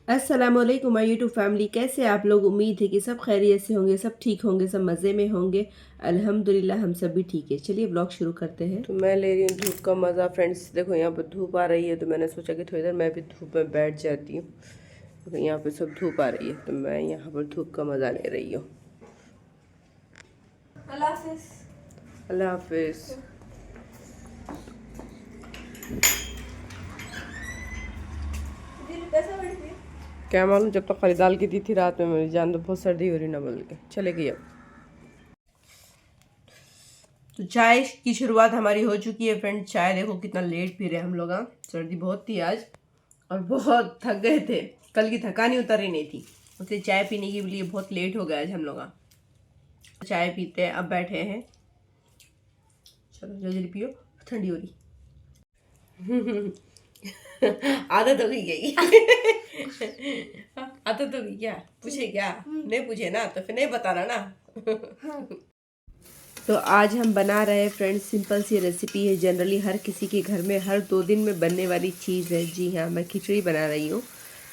अस्सलामुअलैकुम my YouTube family, कैसे आप लोग। उम्मीद है कि सब खैरियत से होंगे, सब ठीक होंगे, सब मज़े में होंगे। अल्हम्दुलिल्लाह हम सब भी ठीक है। चलिए ब्लॉग शुरू करते हैं। तो मैं ले रही हूँ धूप का मज़ा। फ्रेंड्स देखो यहाँ पर धूप आ रही है, तो मैंने सोचा कि थोड़ी देर मैं भी धूप में बैठ जाती हूँ। देखो यहाँ पर सब धूप आ रही है, तो मैं यहाँ पर धूप का मज़ा ले रही हूँ। अल्लाह हाफिज़। अल्लाह हाफिज़। क्या मालूम, जब तक खरीदाल की दी थी रात में मेरी जान तो बहुत सर्दी हो रही ना बोल के चले गई। अब तो चाय की शुरुआत हमारी हो चुकी है फ्रेंड। चाय देखो कितना लेट पी रहे हम लोग। सर्दी बहुत थी आज और बहुत थक गए थे। कल की थकानी उतर ही नहीं थी, इसलिए चाय पीने के लिए बहुत लेट हो गया आज हम लोग। चाय पीते हैं, अब बैठे हैं। चलो जल्दी पियो, ठंडी हो रही। आदत हो गई आदत हो गई क्या? पूछे क्या? नहीं पूछे ना तो फिर नहीं बताना ना। तो आज हम बना रहे हैं फ्रेंड्स, सिंपल सी रेसिपी है। जनरली हर किसी के घर में हर 2 दिन में बनने वाली चीज़ है। जी हाँ, मैं खिचड़ी बना रही हूँ।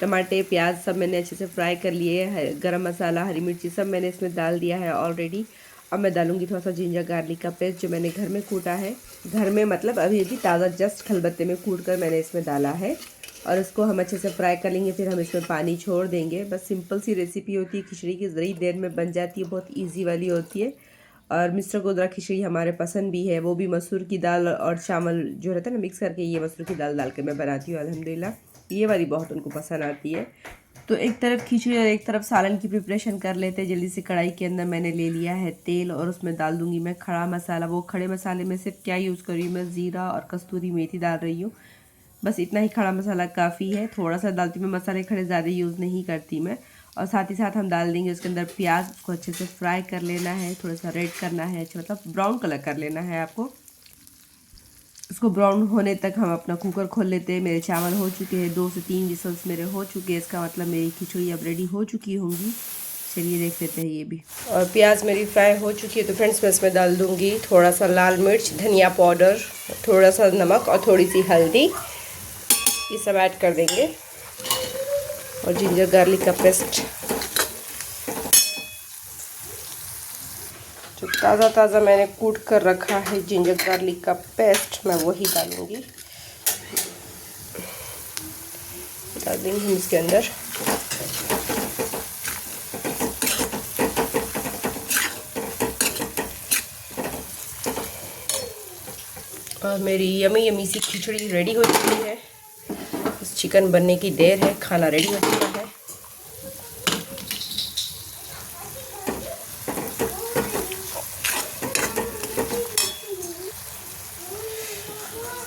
टमाटे प्याज सब मैंने अच्छे से फ्राई कर लिए है। गरम मसाला हरी मिर्ची सब मैंने इसमें डाल दिया है ऑलरेडी। अब मैं डालूंगी थोड़ा सा जिंजर गार्लिक का पेस्ट जो मैंने घर में कूटा है। घर में मतलब अभी अभी ताज़ा जस्ट खलबत्ते में कूट कर मैंने इसमें डाला है। और इसको हम अच्छे से फ्राई कर लेंगे, फिर हम इसमें पानी छोड़ देंगे। बस सिंपल सी रेसिपी होती है खिचड़ी की, ज़री देर में बन जाती है, बहुत ईजी वाली होती है। और मिस्टर को ज़रा खिचड़ी हमारे पसंद भी है। वो भी मसूर की दाल और चावल जो रहता है ना मिक्स करके, ये मसूर की दाल डाल के मैं बनाती हूँ अल्हम्दुलिल्लाह। ये वाली बहुत उनको पसंद आती है। तो एक तरफ खिचड़ी और एक तरफ सालन की प्रिपरेशन कर लेते हैं जल्दी से। कढ़ाई के अंदर मैंने ले लिया है तेल और उसमें डाल दूंगी मैं खड़ा मसाला। वो खड़े मसाले में सिर्फ क्या यूज़ कर रही हूँ मैं, ज़ीरा और कस्तूरी मेथी डाल रही हूँ। बस इतना ही खड़ा मसाला काफ़ी है। थोड़ा सा डालती मैं मसाले खड़े, ज़्यादा यूज़ नहीं करती मैं। और साथ ही साथ हम डाल देंगे उसके अंदर प्याज। उसको अच्छे से फ्राई कर लेना है, थोड़ा सा रेड करना है, अच्छा मतलब ब्राउन कलर कर लेना है आपको। इसको ब्राउन होने तक हम अपना कुकर खोल लेते हैं। मेरे चावल हो चुके हैं, 2 से 3 विसल्स मेरे हो चुके हैं। इसका मतलब मेरी खिचड़ी अब रेडी हो चुकी होंगी। चलिए देख लेते हैं ये भी। और प्याज मेरी फ्राई हो चुकी है, तो फ्रेंड्स मैं इसमें डाल दूँगी थोड़ा सा लाल मिर्च, धनिया पाउडर, थोड़ा सा नमक और थोड़ी सी हल्दी। ये सब ऐड कर देंगे और जिंजर गार्लिक का पेस्ट जो ताज़ा ताज़ा मैंने कूट कर रखा है, जिंजर गार्लिक का पेस्ट मैं वही डालूँगी। डाल देंगे हम इसके अंदर। और मेरी यमी यमी सी खिचड़ी रेडी हो चुकी है। बस चिकन बनने की देर है, खाना रेडी हो चुका है।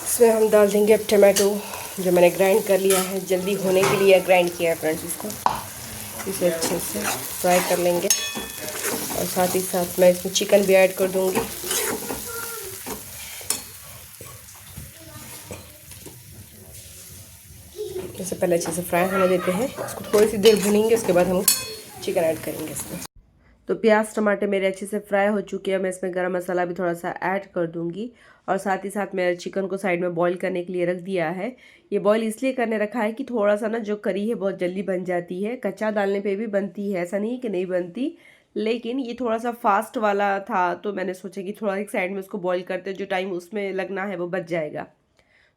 इसमें हम डाल देंगे अब टमाटो जो मैंने ग्राइंड कर लिया है। जल्दी होने के लिए ग्राइंड किया है फ्रेंड्स इसको। इसे अच्छे से फ्राई कर लेंगे और साथ ही साथ मैं इसमें चिकन भी ऐड कर दूंगी। इसे पहले अच्छे से फ्राई होने देते हैं, इसको थोड़ी सी देर भूनेंगे, उसके बाद हम चिकन ऐड करेंगे इसमें। तो प्याज टमाटर मेरे अच्छे से फ्राई हो चुके हैं। मैं इसमें गरम मसाला भी थोड़ा सा ऐड कर दूंगी और साथ ही साथ मैंने चिकन को साइड में बॉईल करने के लिए रख दिया है। ये बॉईल इसलिए करने रखा है कि थोड़ा सा ना जो करी है बहुत जल्दी बन जाती है। कच्चा डालने पे भी बनती है, ऐसा नहीं है कि नहीं बनती, लेकिन ये थोड़ा सा फास्ट वाला था तो मैंने सोचा कि थोड़ा एक साइड में उसको बॉईल करते, जो टाइम उसमें लगना है वो बच जाएगा।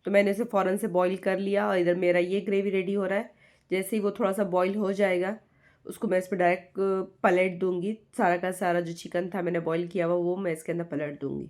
तो मैंने इसे फ़ौरन से बॉईल कर लिया और इधर मेरा ये ग्रेवी रेडी हो रहा है। जैसे ही वो थोड़ा सा बॉईल हो जाएगा उसको मैं इस पर डायरेक्ट पलट दूंगी। सारा का सारा जो चिकन था मैंने बॉईल किया हुआ वो मैं इसके अंदर पलट दूंगी।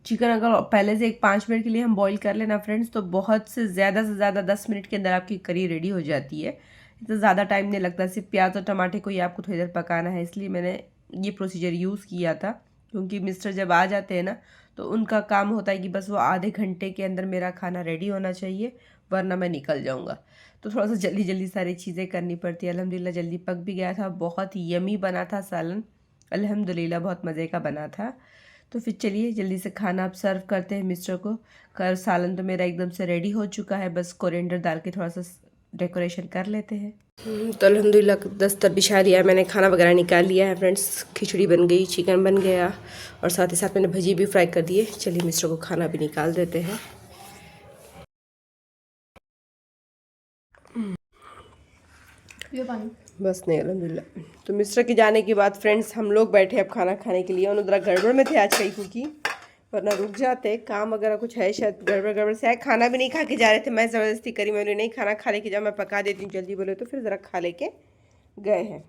चिकन अगर पहले से एक 5 मिनट के लिए हम बॉईल कर लेना फ्रेंड्स, तो बहुत से ज़्यादा 10 मिनट के अंदर आपकी करी रेडी हो जाती है। इतना ज़्यादा टाइम नहीं लगता। सिर्फ प्याज और टमाटे को ही आपको थोड़ी देर पकाना है, इसलिए मैंने ये प्रोसीजर यूज़ किया था। क्योंकि मिस्टर जब आ जाते हैं ना तो उनका काम होता है कि बस वो आधे घंटे के अंदर मेरा खाना रेडी होना चाहिए, वरना मैं निकल जाऊँगा। तो थोड़ा सा जल्दी जल्दी सारी चीज़ें करनी पड़ती है। अल्हम्दुलिल्लाह जल्दी पक भी गया था, बहुत यमी बना था सालन, अल्हम्दुलिल्लाह बहुत मज़े का बना था। तो फिर चलिए जल्दी से खाना आप सर्व करते हैं मिस्टर को। कर सालन तो मेरा एकदम से रेडी हो चुका है, बस कोरिएंडर डाल के थोड़ा सा डेकोरेशन कर लेते हैं। तो अल्हम्दुलिल्लाह दस्तर बिछा दिया है मैंने, खाना वगैरह निकाल लिया है फ्रेंड्स। खिचड़ी बन गई, चिकन बन गया और साथ ही साथ मैंने भजी भी फ्राई कर दिए। चलिए मिस्टर को खाना भी निकाल देते हैं। ये पानी बस नहीं अल्हम्दुलिल्लाह। तो मिस्टर के जाने के बाद फ्रेंड्स हम लोग बैठे अब खाना खाने के लिए। उन्होंने ज़रा गड़बड़ में थे आज कहीं क्योंकि वरना रुक जाते, काम वगैरह कुछ है शायद, गड़बड़ से है। खाना भी नहीं खा के जा रहे थे, मैं ज़बरदस्ती करी, मैंने नहीं खाना खा लेके जाओ, मैं पका देती हूँ जल्दी बोले, तो फिर ज़रा खा लेके गए हैं।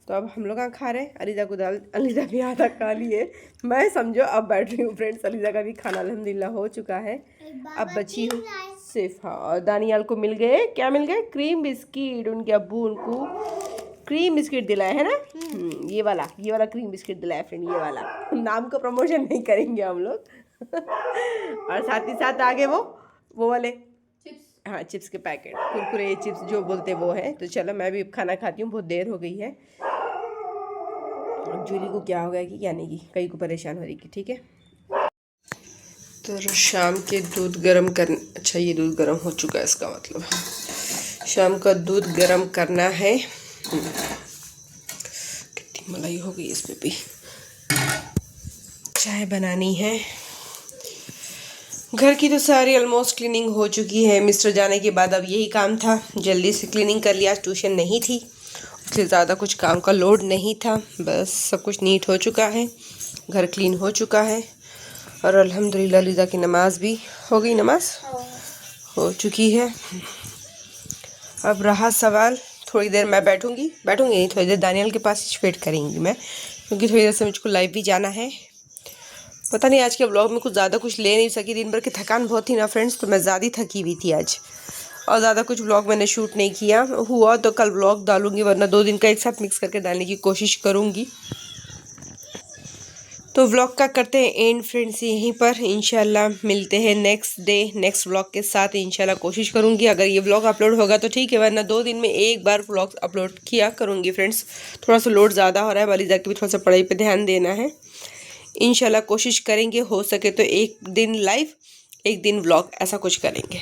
तो अब हम लोग यहाँ खा रहे हैं। अलीज़ा को दाल, अलीज़ा भी आधा खा लिए, मैं समझो अब बैठ रही हूँ फ्रेंड्स। अलीज़ा का भी खाना अल्हम्दुलिल्लाह हो चुका है, अब बची हूँ सिर्फ। हाँ, और दानियाल को मिल गए, क्या मिल गए, क्रीम बिस्किट। उनके अब्बू उनको क्रीम बिस्किट दिलाए है ना, ये वाला क्रीम बिस्किट दिलाया फ्रेंड, ये वाला। नाम का प्रमोशन नहीं करेंगे हम लोग। और साथ ही साथ आगे वो वाले चिप्स, हाँ चिप्स के पैकेट, कुरकुरे चिप्स जो बोलते वो है। तो चलो मैं भी खाना खाती हूँ, बहुत देर हो गई है। जूली को क्या हो गया कि क्या नहीं की, कहीं को परेशान हो रही कि, ठीक है। तो शाम के दूध गर्म कर, अच्छा ये दूध गर्म हो चुका है, इसका मतलब शाम का दूध गर्म करना है। कितनी मलाई हो गई इसमें भी। चाय बनानी है। घर की तो सारी ऑलमोस्ट क्लीनिंग हो चुकी है। मिस्टर जाने के बाद अब यही काम था, जल्दी से क्लीनिंग कर लिया। ट्यूशन नहीं थी इसलिए ज़्यादा कुछ काम का लोड नहीं था, बस सब कुछ नीट हो चुका है, घर क्लीन हो चुका है। और अल्हम्दुलिल्लाह लीज़ा की नमाज भी हो गई, नमाज हो चुकी है। अब रहा सवाल, थोड़ी देर मैं बैठूंगी नहीं, थोड़ी देर दानियाल के पास वेट करेंगी मैं, क्योंकि थोड़ी देर से मुझको लाइव भी जाना है। पता नहीं आज के व्लॉग में कुछ ज़्यादा कुछ ले नहीं सकी, दिन भर की थकान बहुत थी ना फ्रेंड्स, तो मैं ज़्यादा थकी हुई थी आज, और ज़्यादा कुछ व्लॉग मैंने शूट नहीं किया। हुआ तो कल व्लॉग डालूंगी, वरना 2 दिन का एक साथ मिक्स करके डालने की कोशिश करूँगी। तो व्लॉग का करते हैं एंड फ्रेंड्स यहीं पर। इंशाल्लाह मिलते हैं नेक्स्ट डे नेक्स्ट व्लॉग के साथ। इंशाल्लाह कोशिश करूँगी अगर ये व्लॉग अपलोड होगा तो ठीक है, वरना 2 दिन में एक बार व्लॉग अपलोड किया करूँगी फ्रेंड्स। थोड़ा सा लोड ज़्यादा हो रहा है, वाली जाके भी थोड़ा सा पढ़ाई पे ध्यान देना है। इंशाल्लाह कोशिश करेंगे, हो सके तो एक दिन लाइव एक दिन व्लॉग, ऐसा कुछ करेंगे।